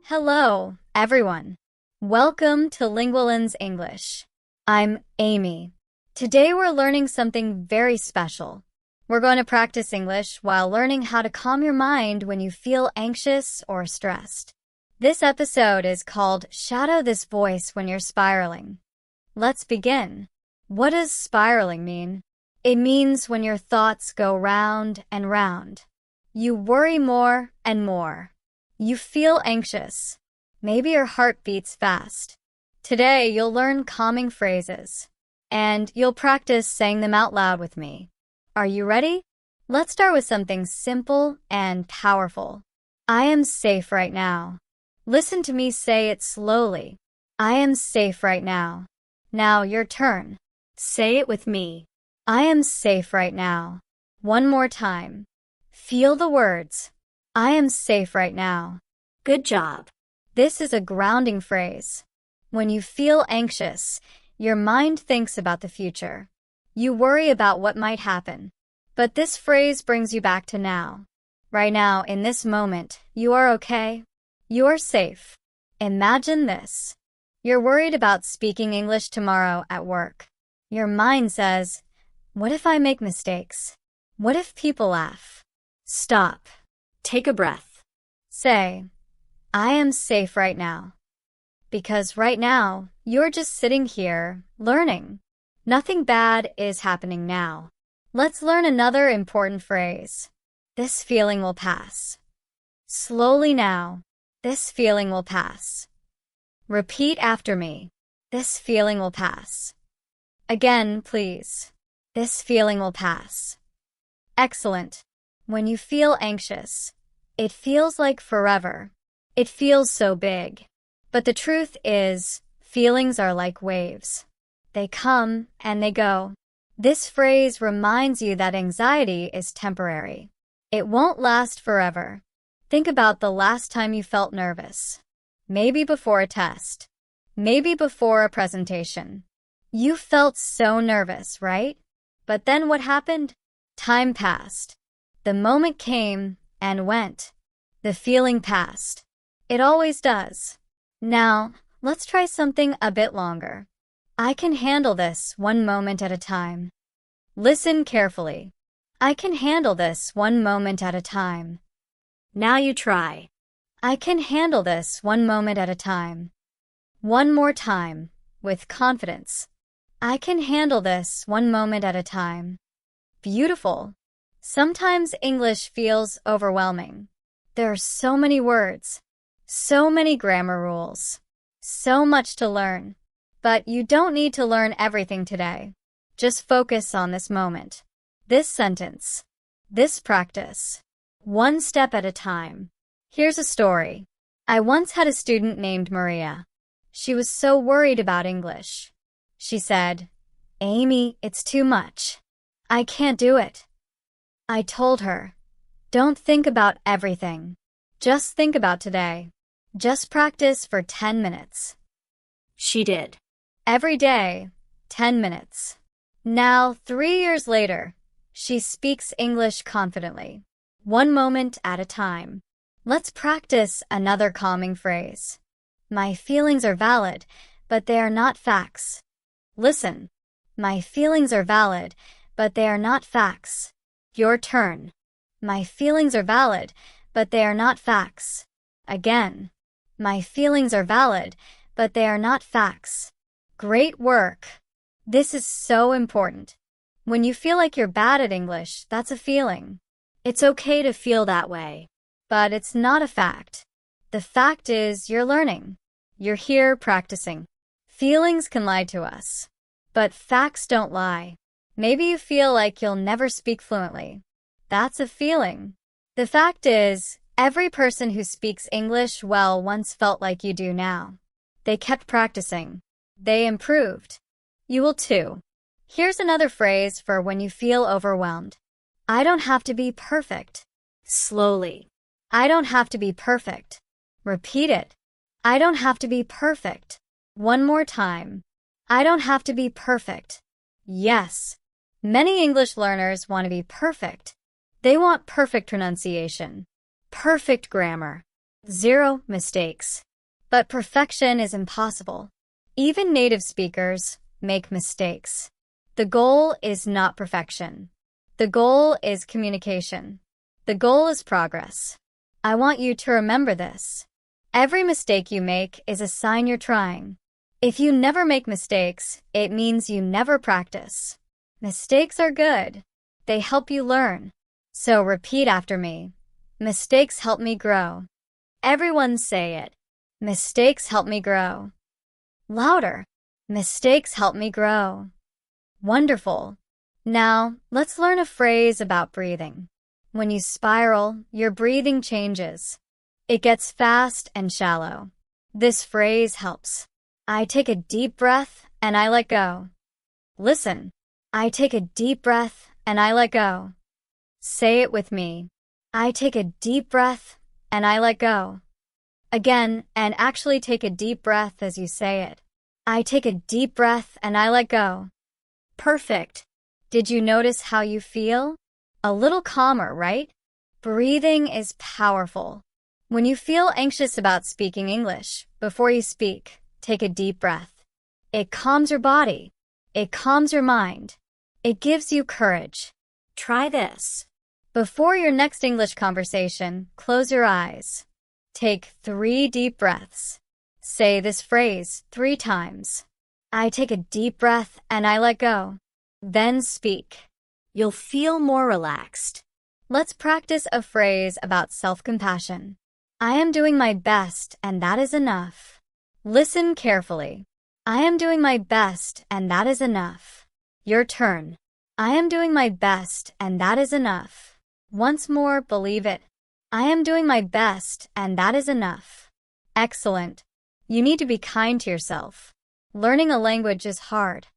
Hello, everyone. Welcome to Lingualin's English. I'm Amy. Today we're learning something very special. We're going to practice English while learning how to calm your mind when you feel anxious or stressed. This episode is called Shadow This Voice When You're Spiraling. Let's begin. What does spiraling mean? It means when your thoughts go round and round. You worry more and more. You feel anxious. Maybe your heart beats fast. Today, you'll learn calming phrases, and you'll practice saying them out loud with me. Are you ready? Let's start with something simple and powerful. I am safe right now. Listen to me say it slowly. I am safe right now. Now, your turn. Say it with me. I am safe right now. One more time. Feel the words. I am safe right now. Good job. This is a grounding phrase. When you feel anxious, your mind thinks about the future. You worry about what might happen. But this phrase brings you back to now. Right now, in this moment, you are okay. You are safe. Imagine this. You're worried about speaking English tomorrow at work. Your mind says, what if I make mistakes? What if people laugh? Stop. Take a breath. Say, I am safe right now. Because right now, you're just sitting here, learning. Nothing bad is happening now. Let's learn another important phrase. This feeling will pass. Slowly now. This feeling will pass. Repeat after me. This feeling will pass. Again, please. This feeling will pass. Excellent. When you feel anxious, it feels like forever. It feels so big. But the truth is, feelings are like waves. They come and they go. This phrase reminds you that anxiety is temporary. It won't last forever. Think about the last time you felt nervous. Maybe before a test. Maybe before a presentation. You felt so nervous, right? But then what happened? Time passed. The moment came and went. The feeling passed. It always does. Now, let's try something a bit longer. I can handle this one moment at a time. Listen carefully. I can handle this one moment at a time. Now you try. I can handle this one moment at a time. One more time, with confidence. I can handle this one moment at a time. Beautiful. Sometimes English feels overwhelming. There are so many words, so many grammar rules, so much to learn. But you don't need to learn everything today. Just focus on this moment, this sentence, this practice, one step at a time. Here's a story. I once had a student named Maria. She was so worried about English. She said, Amy, it's too much. I can't do it. I told her, don't think about everything. Just think about today. Just practice for 10 minutes. She did. Every day, 10 minutes. Now, 3 years later, she speaks English confidently. One moment at a time. Let's practice another calming phrase. My feelings are valid, but they are not facts. Listen. My feelings are valid, but they are not facts. Your turn. My feelings are valid, but they are not facts. Again. My feelings are valid, but they are not facts. Great work. This is so important. When you feel like you're bad at English, that's a feeling. It's okay to feel that way. But it's not a fact. The fact is you're learning. You're here practicing. Feelings can lie to us. But facts don't lie. Maybe you feel like you'll never speak fluently. That's a feeling. The fact is, every person who speaks English well once felt like you do now. They kept practicing. They improved. You will too. Here's another phrase for when you feel overwhelmed. I don't have to be perfect. Slowly. I don't have to be perfect. Repeat it. I don't have to be perfect. One more time. I don't have to be perfect. Yes. Many English learners want to be perfect. They want perfect pronunciation, perfect grammar, 0 mistakes. But perfection is impossible. Even native speakers make mistakes. The goal is not perfection. The goal is communication. The goal is progress. I want you to remember this. Every mistake you make is a sign you're trying. If you never make mistakes, it means you never practice. Mistakes are good. They help you learn. So repeat after me. Mistakes help me grow. Everyone say it. Mistakes help me grow. Louder. Mistakes help me grow. Wonderful. Now, let's learn a phrase about breathing. When you spiral, your breathing changes. It gets fast and shallow. This phrase helps. I take a deep breath and I let go. Listen. I take a deep breath and I let go. Say it with me. I take a deep breath and I let go. Again, and actually take a deep breath as you say it. I take a deep breath and I let go. Perfect. Did you notice how you feel? A little calmer, right? Breathing is powerful. When you feel anxious about speaking English, before you speak, take a deep breath. It calms your body. It calms your mind. It gives you courage. Try this. Before your next English conversation, close your eyes. Take 3 deep breaths. Say this phrase 3 times. I take a deep breath and I let go. Then speak. You'll feel more relaxed. Let's practice a phrase about self-compassion. I am doing my best and that is enough. Listen carefully. I am doing my best and that is enough. Your turn. I am doing my best and that is enough. Once more, believe it. I am doing my best and that is enough. Excellent. You need to be kind to yourself. Learning a language is hard.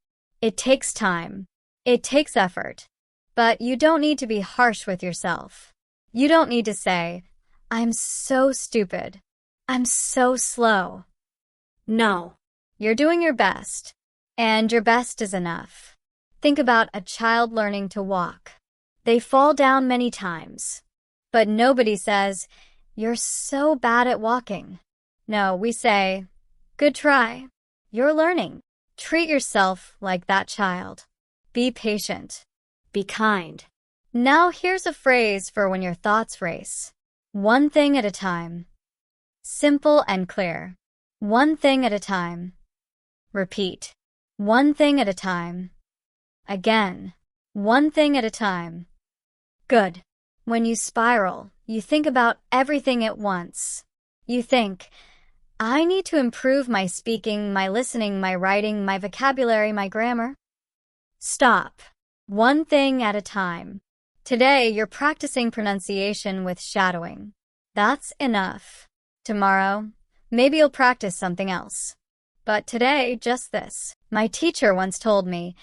It takes time. It takes effort. But you don't need to be harsh with yourself. You don't need to say, I'm so stupid. I'm so slow. No. You're doing your best. And your best is enough. Think about a child learning to walk. They fall down many times. But nobody says, you're so bad at walking. No, we say, good try. You're learning. Treat yourself like that child. Be patient. Be kind. Now here's a phrase for when your thoughts race. One thing at a time. Simple and clear. One thing at a time. Repeat. One thing at a time. Again. One thing at a time. Good. When you spiral, you think about everything at once. You think, I need to improve my speaking, my listening, my writing, my vocabulary, my grammar. Stop. One thing at a time. Today, you're practicing pronunciation with shadowing. That's enough. Tomorrow, maybe you'll practice something else. But today, just this. My teacher once told me,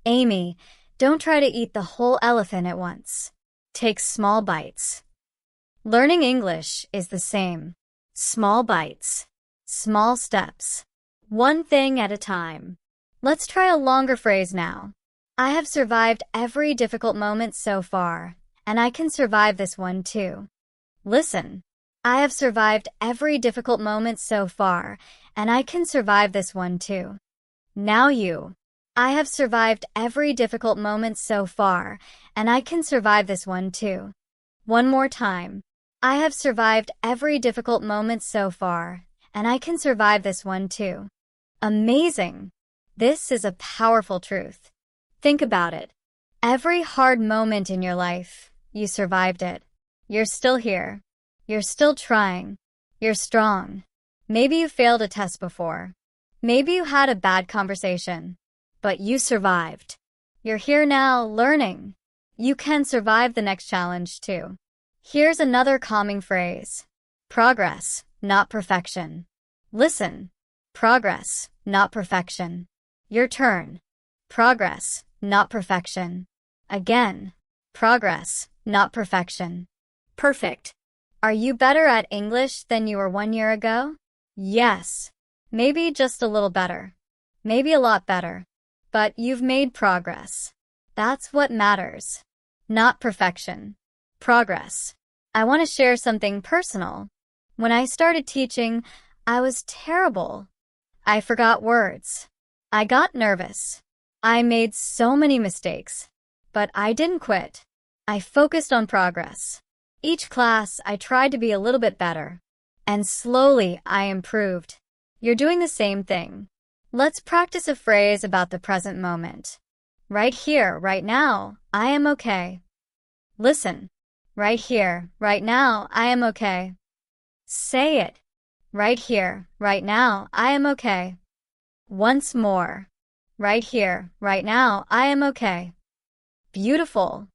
Amy, don't try to eat the whole elephant at once. Take small bites. Learning English is the same. Small bites. Small steps. One thing at a time. Let's try a longer phrase now. I have survived every difficult moment so far, and I can survive this one too. Listen. I have survived every difficult moment so far, and I can survive this one too. Now you. I have survived every difficult moment so far, and I can survive this one too. One more time. I have survived every difficult moment so far, and I can survive this one too. Amazing! This is a powerful truth. Think about it. Every hard moment in your life, you survived it. You're still here. You're still trying. You're strong. Maybe you failed a test before. Maybe you had a bad conversation. But you survived. You're here now, learning. You can survive the next challenge too. Here's another calming phrase. Progress, not perfection. Listen. Progress, not perfection. Your turn. Progress, not perfection. Again. Progress, not perfection. Perfect. Are you better at English than you were 1 year ago? Yes. Maybe just a little better. Maybe a lot better. But you've made progress. That's what matters. Not perfection. Progress. I want to share something personal. When I started teaching, I was terrible. I forgot words. I got nervous. I made so many mistakes. But I didn't quit. I focused on progress. Each class, I tried to be a little bit better. And slowly, I improved. You're doing the same thing. Let's practice a phrase about the present moment. Right here, right now, I am okay. Listen. Right here, right now, I am okay. Say it. Right here, right now, I am okay. Once more. Right here, right now, I am okay. Beautiful.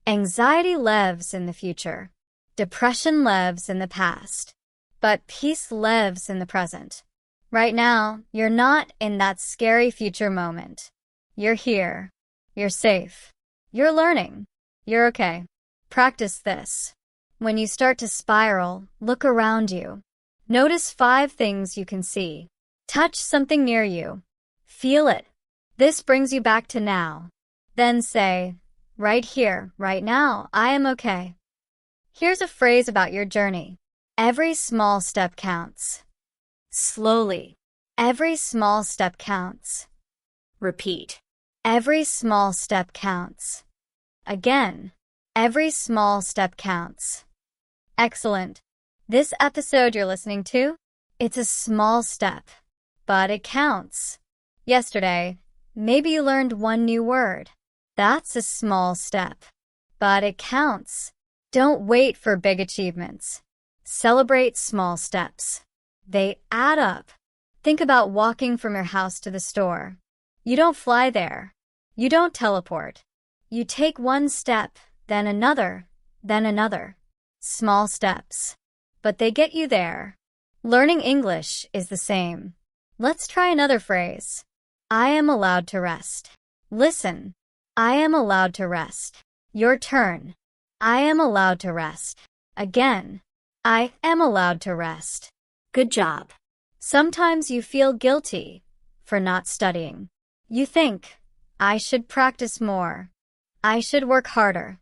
Anxiety lives in the future. Depression lives in the past. But peace lives in the present. Right now, you're not in that scary future moment. You're here. You're safe. You're learning. You're okay. Practice this. When you start to spiral, look around you. Notice 5 things you can see. Touch something near you. Feel it. This brings you back to now. Then say, right here, right now, I am okay. Here's a phrase about your journey. Every small step counts. Slowly. Every small step counts. Repeat. Every small step counts. Again. Every small step counts. Excellent. This episode you're listening to, it's a small step, but it counts. Yesterday, maybe you learned 1 new word. That's a small step, but it counts. Don't wait for big achievements. Celebrate small steps. They add up. Think about walking from your house to the store. You don't fly there. You don't teleport. You take 1 step, then another, then another. Small steps. But they get you there. Learning English is the same. Let's try another phrase. I am allowed to rest. Listen. I am allowed to rest. Your turn. I am allowed to rest. Again. I am allowed to rest. Good job. Sometimes you feel guilty for not studying. You think, I should practice more. I should work harder.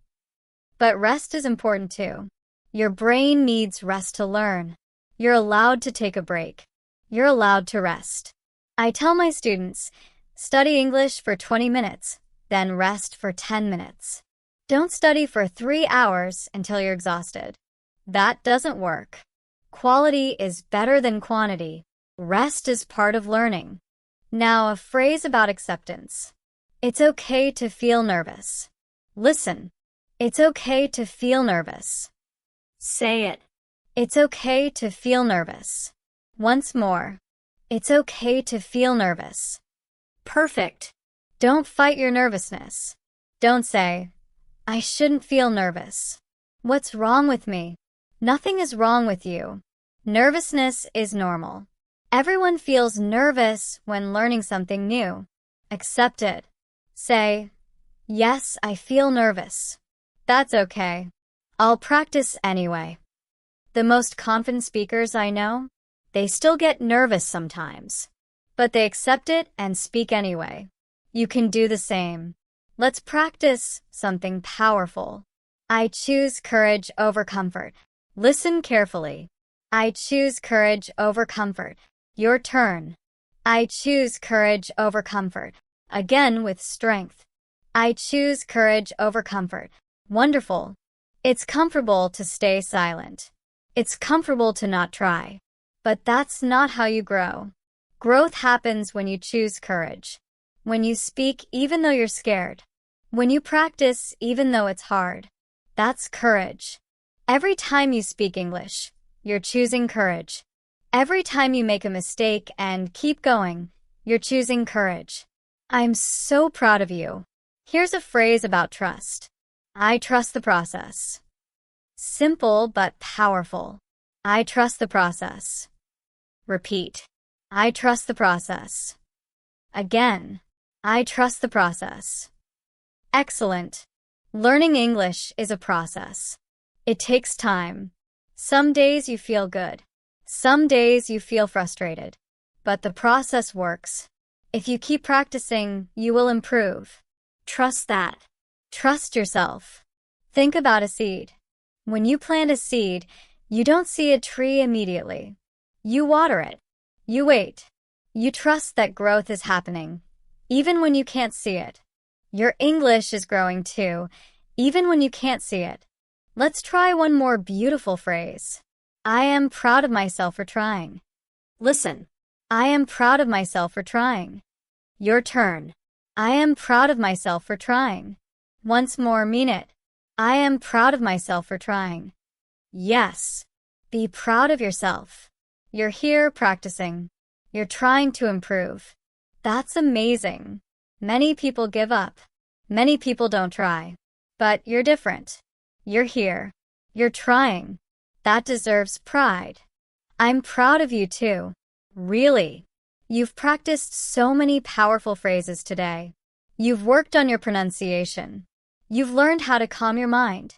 But rest is important too. Your brain needs rest to learn. You're allowed to take a break. You're allowed to rest. I tell my students, study English for 20 minutes, then rest for 10 minutes. Don't study for 3 hours until you're exhausted. That doesn't work. Quality is better than quantity. Rest is part of learning. Now, a phrase about acceptance. It's okay to feel nervous. Listen. It's okay to feel nervous. Say it. It's okay to feel nervous. Once more. It's okay to feel nervous. Perfect. Don't fight your nervousness. Don't say, I shouldn't feel nervous. What's wrong with me? Nothing is wrong with you. Nervousness is normal. Everyone feels nervous when learning something new. Accept it. Say, yes, I feel nervous. That's okay. I'll practice anyway. The most confident speakers I know, they still get nervous sometimes. But they accept it and speak anyway. You can do the same. Let's practice something powerful. I choose courage over comfort. Listen carefully. I choose courage over comfort. Your turn. I choose courage over comfort. Again with strength. I choose courage over comfort. Wonderful. It's comfortable to stay silent. It's comfortable to not try. But that's not how you grow. Growth happens when you choose courage. When you speak even though you're scared. When you practice even though it's hard. That's courage. Every time you speak English, you're choosing courage. Every time you make a mistake and keep going, you're choosing courage. I'm so proud of you. Here's a phrase about trust. I trust the process. Simple but powerful. I trust the process. Repeat. I trust the process. Again. I trust the process. Excellent. Learning English is a process. It takes time. Some days you feel good. Some days you feel frustrated. But the process works. If you keep practicing, you will improve. Trust that. Trust yourself. Think about a seed. When you plant a seed, You don't see a tree immediately. You water it. You wait. You trust that growth is happening, even when you can't see it. Your English is growing too, even when you can't see it. Let's try one more beautiful phrase. I am proud of myself for trying. Listen. I am proud of myself for trying. Your turn. I am proud of myself for trying. Once more, mean it. I am proud of myself for trying. Yes. Be proud of yourself. You're here practicing. You're trying to improve. That's amazing. Many people give up. Many people don't try. But you're different. You're here. You're trying. That deserves pride. I'm proud of you too. Really. You've practiced so many powerful phrases today. You've worked on your pronunciation. You've learned how to calm your mind.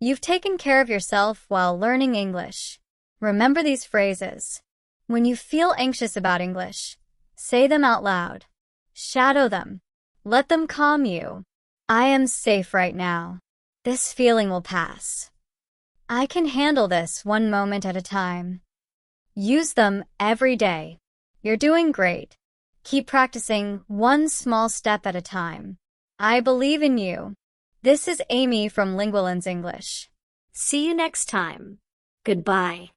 You've taken care of yourself while learning English. Remember these phrases. When you feel anxious about English, say them out loud. Shadow them. Let them calm you. I am safe right now. This feeling will pass. I can handle this one moment at a time. Use them every day. You're doing great. Keep practicing one small step at a time. I believe in you. This is Amy from Lingualin's English. See you next time. Goodbye.